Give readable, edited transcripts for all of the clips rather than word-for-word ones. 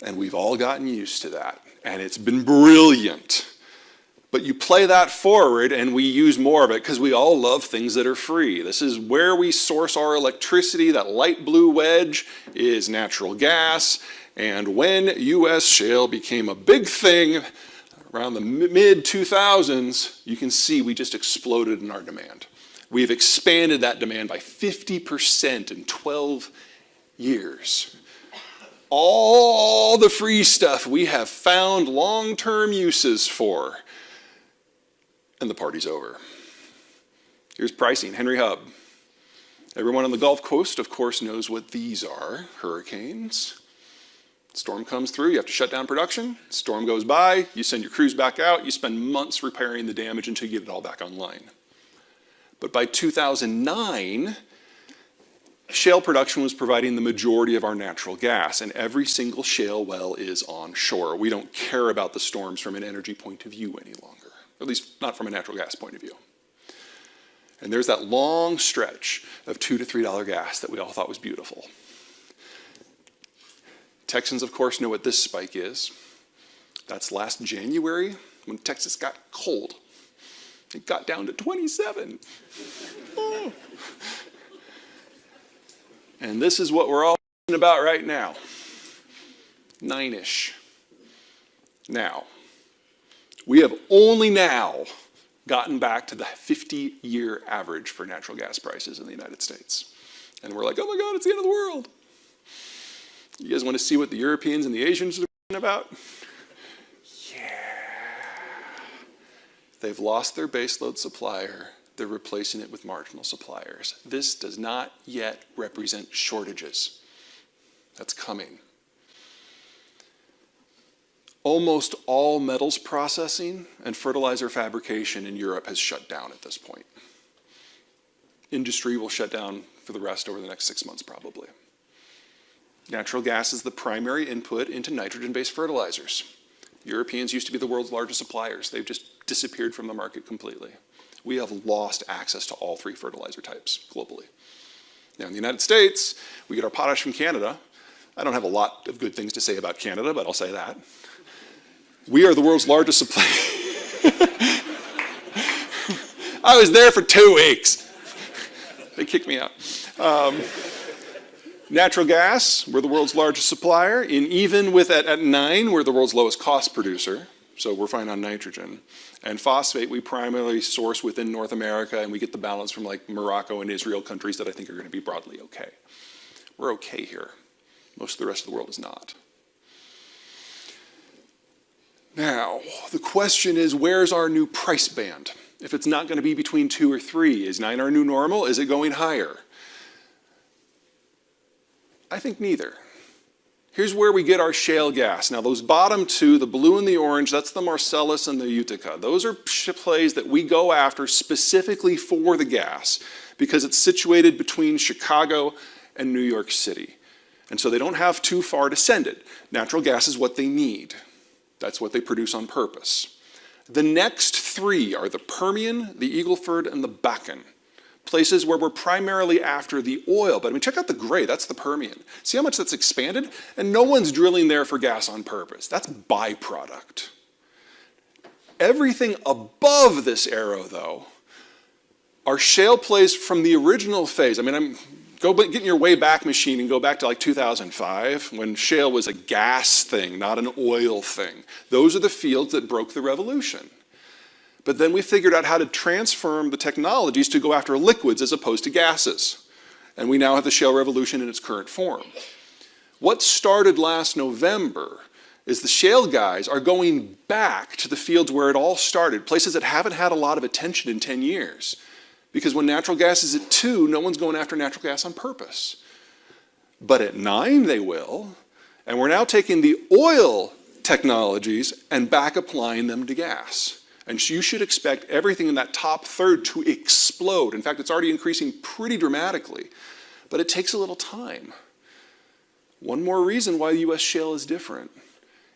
And we've all gotten used to that. And it's been brilliant. But you play that forward and we use more of it because we all love things that are free. This is where we source our electricity. That light blue wedge is natural gas. And when US shale became a big thing around the mid-2000s, you can see we just exploded in our demand. We've expanded that demand by 50% in 12 years. All the free stuff we have found long-term uses for. And the party's over. Here's pricing, Henry Hub. Everyone on the Gulf Coast, of course, knows what these are, hurricanes. Storm comes through, you have to shut down production. Storm goes by, you send your crews back out, you spend months repairing the damage until you get it all back online. But by 2009, shale production was providing the majority of our natural gas, and every single shale well is onshore. We don't care about the storms from an energy point of view any longer. At least not from a natural gas point of view. And there's that long stretch of $2 to $3 gas that we all thought was beautiful. Texans, of course, know what this spike is. That's last January when Texas got cold. It got down to 27. Oh. And this is what we're all about right now. 9-ish. Now. We have only now gotten back to the 50-year average for natural gas prices in the United States. And we're like, oh my God, it's the end of the world. You guys want to see what the Europeans and the Asians are about? Yeah. They've lost their baseload supplier. They're replacing it with marginal suppliers. This does not yet represent shortages. That's coming. Almost all metals processing and fertilizer fabrication in Europe has shut down at this point. Industry will shut down for the rest over the next 6 months probably. Natural gas is the primary input into nitrogen-based fertilizers. Europeans used to be the world's largest suppliers. They've just disappeared from the market completely. We have lost access to all three fertilizer types globally. Now in the United States, we get our potash from Canada. I don't have a lot of good things to say about Canada, but I'll say that. We are the world's largest supplier. I was there for 2 weeks. They kicked me out. Natural gas, we're the world's largest supplier. And even with at 9, we're the world's lowest cost producer. So we're fine on nitrogen. And phosphate, we primarily source within North America, and we get the balance from like Morocco and Israel, countries that I think are going to be broadly okay. We're okay here. Most of the rest of the world is not. Now, the question is, where's our new price band? If it's not going to be between 2 or 3, is 9 our new normal? Is it going higher? I think neither. Here's where we get our shale gas. Now, those bottom two, the blue and the orange, that's the Marcellus and the Utica. Those are plays that we go after specifically for the gas because it's situated between Chicago and New York City. And so they don't have too far to send it. Natural gas is what they need. That's what they produce on purpose. The next 3 are the Permian, the Eagle Ford, and the Bakken. Places where we're primarily after the oil. But I mean, check out the gray, that's the Permian. See how much that's expanded? And no one's drilling there for gas on purpose. That's byproduct. Everything above this arrow, though, are shale plays from the original phase. I mean, get in your way back machine and go back to like 2005 when shale was a gas thing, not an oil thing. Those are the fields that broke the revolution. But then we figured out how to transform the technologies to go after liquids as opposed to gases. And we now have the shale revolution in its current form. What started last November is the shale guys are going back to the fields where it all started, places that haven't had a lot of attention in 10 years. Because when natural gas is at 2, no one's going after natural gas on purpose. But at 9, they will. And we're now taking the oil technologies and back applying them to gas. And you should expect everything in that top third to explode. In fact, it's already increasing pretty dramatically. But it takes a little time. One more reason why the US shale is different.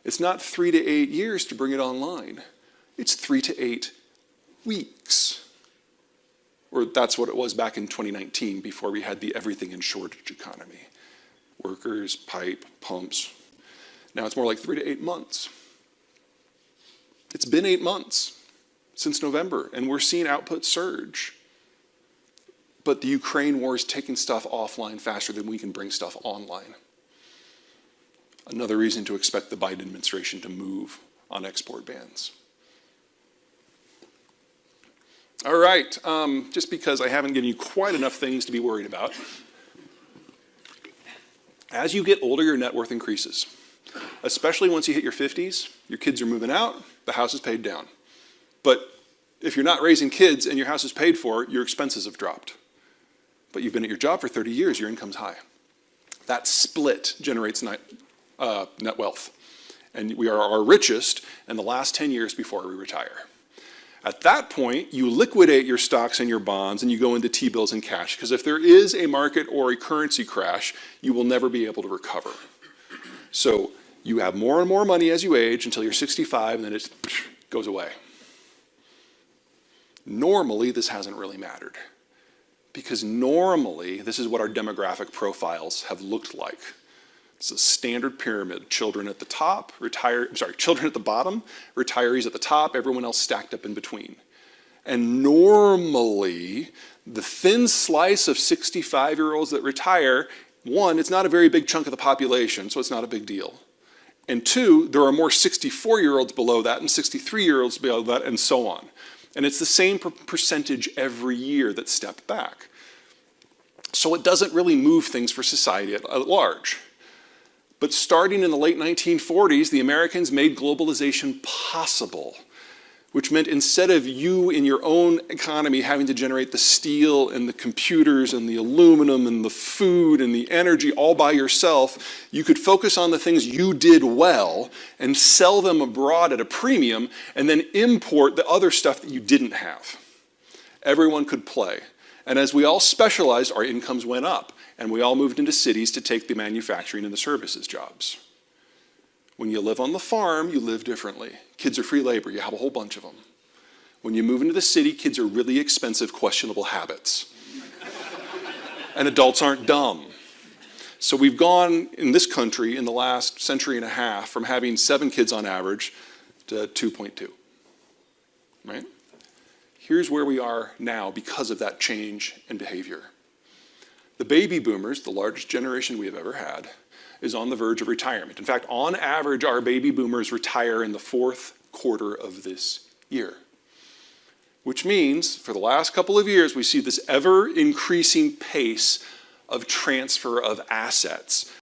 It's not 3 to 8 years to bring it online. It's 3 to 8 weeks. Or that's what it was back in 2019 before we had the everything in shortage economy. Workers, pipe, pumps. Now it's more like 3 to 8 months. It's been 8 months since November, and we're seeing output surge. But the Ukraine war is taking stuff offline faster than we can bring stuff online. Another reason to expect the Biden administration to move on export bans. All right, just because I haven't given you quite enough things to be worried about. As you get older, your net worth increases. Especially once you hit your 50s, your kids are moving out, the house is paid down. But if you're not raising kids and your house is paid for, your expenses have dropped. But you've been at your job for 30 years, your income's high. That split generates net wealth. And we are our richest in the last 10 years before we retire. At that point, you liquidate your stocks and your bonds and you go into T-bills and cash, because if there is a market or a currency crash, you will never be able to recover. So you have more and more money as you age until you're 65, and then it goes away. Normally, this hasn't really mattered, because normally, this is what our demographic profiles have looked like. It's a standard pyramid. Children at the top, children at the bottom, retirees at the top, everyone else stacked up in between. And normally, the thin slice of 65-year-olds that retire, one, it's not a very big chunk of the population, so it's not a big deal. And two, there are more 64-year-olds below that and 63-year-olds below that, and so on. And it's the same percentage every year that step back. So it doesn't really move things for society at large. But starting in the late 1940s, the Americans made globalization possible, which meant instead of you in your own economy having to generate the steel and the computers and the aluminum and the food and the energy all by yourself, you could focus on the things you did well and sell them abroad at a premium and then import the other stuff that you didn't have. Everyone could play. And as we all specialized, our incomes went up, and we all moved into cities to take the manufacturing and the services jobs. When you live on the farm, you live differently. Kids are free labor, you have a whole bunch of them. When you move into the city, kids are really expensive, questionable habits. And adults aren't dumb. So we've gone in this country in the last century and a half from having 7 kids on average to 2.2, right? Here's where we are now because of that change in behavior. The baby boomers, the largest generation we have ever had, is on the verge of retirement. In fact, on average, our baby boomers retire in the 4th quarter of this year. Which means, for the last couple of years, we see this ever-increasing pace of transfer of assets.